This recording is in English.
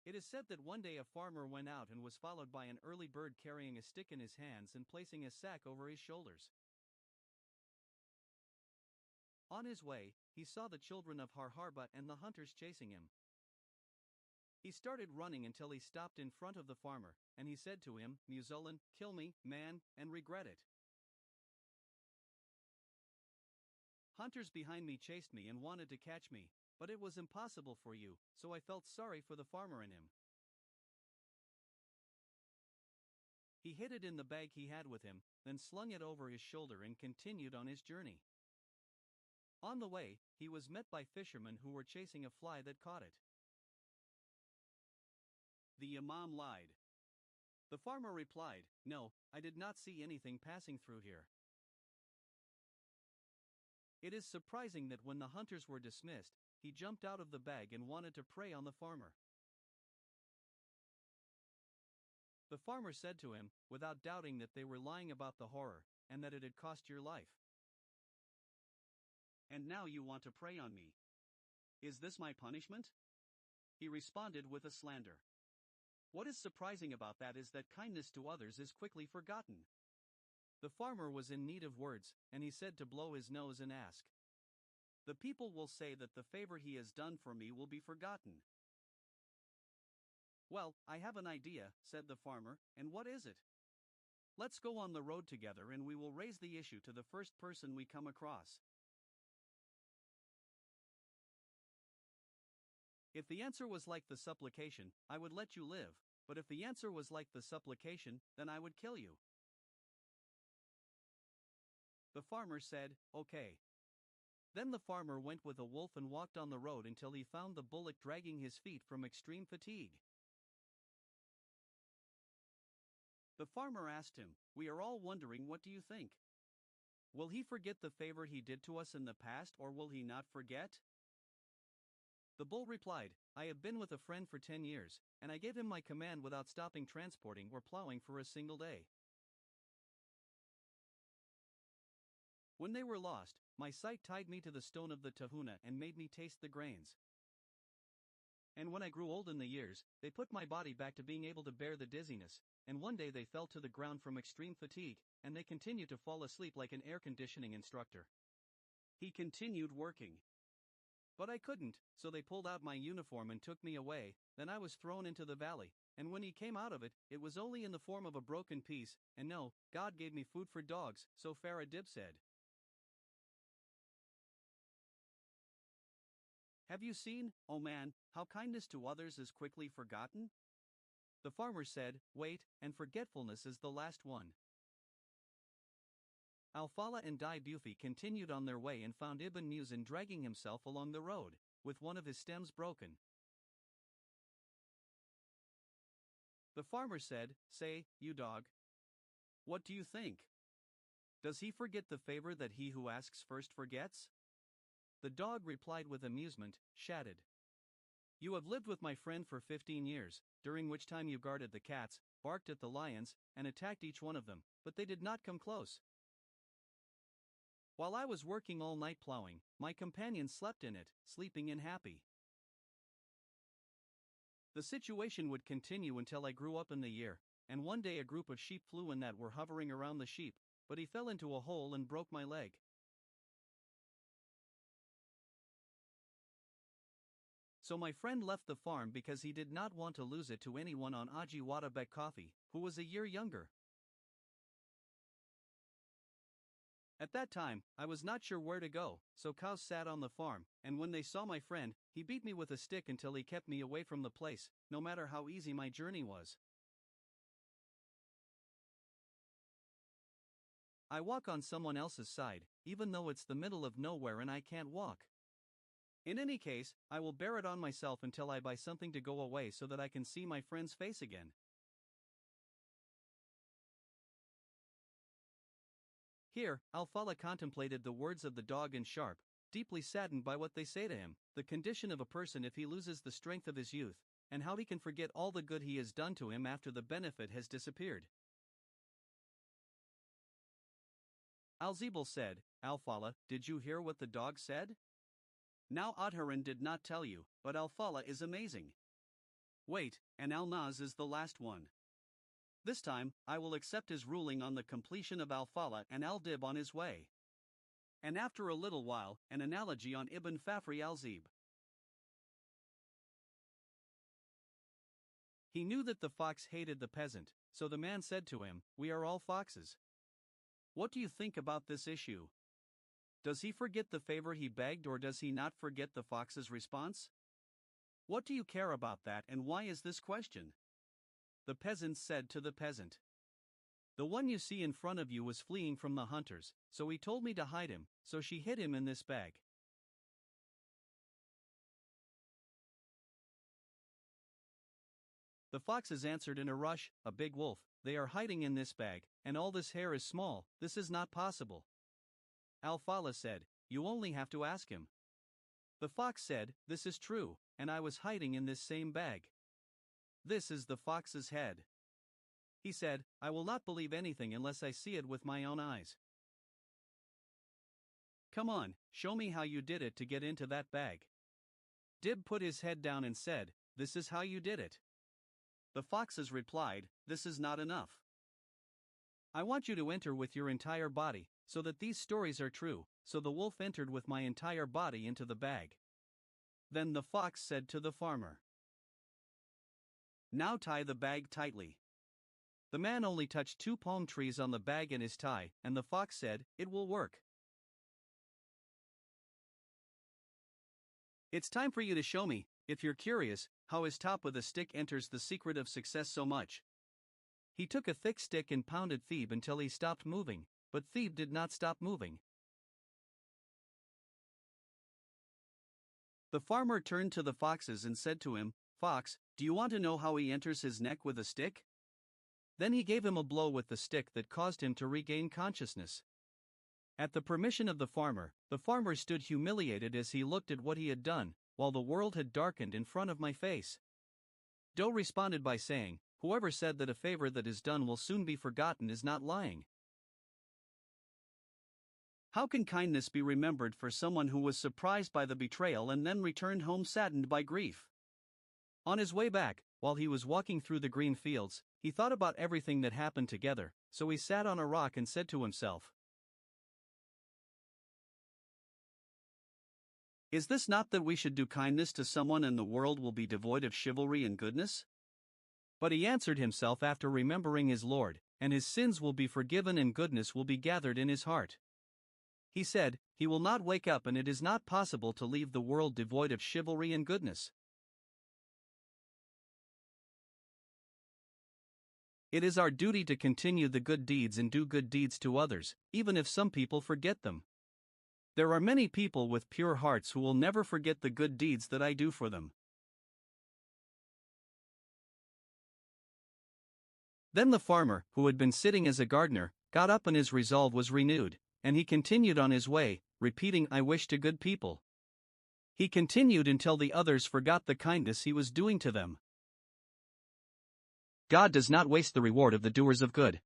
It is said that one day a farmer went out and was followed by an early bird carrying a stick in his hands and placing a sack over his shoulders. On his way, he saw the children of Harharba and the hunters chasing him. He started running until he stopped in front of the farmer, and he said to him, "Muzolan, kill me, man, and regret it. Hunters behind me chased me and wanted to catch me, but it was impossible for you, so I felt sorry for the farmer and him." He hid it in the bag he had with him, then slung it over his shoulder and continued on his journey. On the way, he was met by fishermen who were chasing a fly that caught it. The Imam lied. The farmer replied, "No, I did not see anything passing through here." It is surprising that when the hunters were dismissed, he jumped out of the bag and wanted to prey on the farmer. The farmer said to him, without doubting, that they were lying about the horror, and that it had cost your life. "And now you want to prey on me. Is this my punishment?" He responded with a slander. What is surprising about that is that kindness to others is quickly forgotten. The farmer was in need of words, and he said to blow his nose and ask, "The people will say that the favor he has done for me will be forgotten." "Well, I have an idea," said the farmer, "and what is it? Let's go on the road together and we will raise the issue to the first person we come across. If the answer was like the supplication, I would let you live, but if the answer was like the supplication, then I would kill you." The farmer said, "Okay." Then the farmer went with a wolf and walked on the road until he found the bullock dragging his feet from extreme fatigue. The farmer asked him, "We are all wondering, what do you think? Will he forget the favor he did to us in the past, or will he not forget?" The bull replied, "I have been with a friend for 10 years, and I gave him my command without stopping transporting or plowing for a single day. When they were lost, my sight tied me to the stone of the Tahuna and made me taste the grains. And when I grew old in the years, they put my body back to being able to bear the dizziness, and one day they fell to the ground from extreme fatigue, and they continued to fall asleep like an air conditioning instructor. He continued working. But I couldn't, so they pulled out my uniform and took me away. Then I was thrown into the valley, and when he came out of it, it was only in the form of a broken piece, and no, God gave me food for dogs," so Faradib said. Have you seen, oh man, how kindness to others is quickly forgotten? The farmer said, "Wait, and forgetfulness is the last one." Al-Fala and Dai Bufi continued on their way and found Ibn Musin dragging himself along the road, with one of his stems broken. The farmer said, "Say, you dog, what do you think? Does he forget the favor that he who asks first forgets?" The dog replied with amusement, "Shaddad. You have lived with my friend for 15 years, during which time you guarded the cats, barked at the lions, and attacked each one of them, but they did not come close. While I was working all night plowing, my companion slept in it, sleeping in happy. The situation would continue until I grew up in the year, and one day a group of sheep flew in that were hovering around the sheep, but he fell into a hole and broke my leg. So my friend left the farm because he did not want to lose it to anyone on Ajiwada Bek Coffee, who was a year younger. At that time, I was not sure where to go, so cows sat on the farm, and when they saw my friend, he beat me with a stick until he kept me away from the place, no matter how easy my journey was. I walk on someone else's side, even though it's the middle of nowhere and I can't walk. In any case, I will bear it on myself until I buy something to go away so that I can see my friend's face again. Here, Al-Fala contemplated the words of the dog and Sharp, deeply saddened by what they say to him, the condition of a person if he loses the strength of his youth, and how he can forget all the good he has done to him after the benefit has disappeared. Al-Zibal said, "Al-Fala, did you hear what the dog said? Now Adharan did not tell you, but Al-Fala is amazing. Wait, and Al-Naz is the last one. This time, I will accept his ruling on the completion of Al-Fala and Al-Dib on his way. And after a little while, an analogy on Ibn Fafri al-Zib. He knew that the fox hated the peasant, so the man said to him, "We are all foxes. What do you think about this issue? Does he forget the favor he begged, or does he not forget the fox's response? What do you care about that, and why is this question?" The peasant said to the peasant, "The one you see in front of you was fleeing from the hunters, so he told me to hide him, so she hid him in this bag." The foxes answered in a rush, "A big wolf, they are hiding in this bag, and all this hair is small, this is not possible." Al-Fala said, "You only have to ask him." The fox said, "This is true, and I was hiding in this same bag. This is the fox's head." He said, "I will not believe anything unless I see it with my own eyes. Come on, show me how you did it to get into that bag." Dib put his head down and said, "This is how you did it." The foxes replied, "This is not enough. I want you to enter with your entire body, so that these stories are true." So the wolf entered with my entire body into the bag. Then the fox said to the farmer, "Now tie the bag tightly." The man only touched 2 palm trees on the bag in his tie, and the fox said, "It will work." It's time for you to show me, if you're curious, how his top with a stick enters the secret of success so much. He took a thick stick and pounded Thebe until he stopped moving, but Thebe did not stop moving. The farmer turned to the foxes and said to him, "Fox, do you want to know how he enters his neck with a stick?" Then he gave him a blow with the stick that caused him to regain consciousness. At the permission of the farmer stood humiliated as he looked at what he had done, while the world had darkened in front of my face. Doe responded by saying, "Whoever said that a favor that is done will soon be forgotten is not lying. How can kindness be remembered for someone who was surprised by the betrayal and then returned home saddened by grief?" On his way back, while he was walking through the green fields, he thought about everything that happened together, so he sat on a rock and said to himself, "Is this not that we should do kindness to someone and the world will be devoid of chivalry and goodness?" But he answered himself after remembering his Lord, and his sins will be forgiven and goodness will be gathered in his heart. He said, he will not wake up, and it is not possible to leave the world devoid of chivalry and goodness. It is our duty to continue the good deeds and do good deeds to others, even if some people forget them. There are many people with pure hearts who will never forget the good deeds that I do for them. Then the farmer, who had been sitting as a gardener, got up and his resolve was renewed, and he continued on his way, repeating, "I wish to good people." He continued until the others forgot the kindness he was doing to them. God does not waste the reward of the doers of good.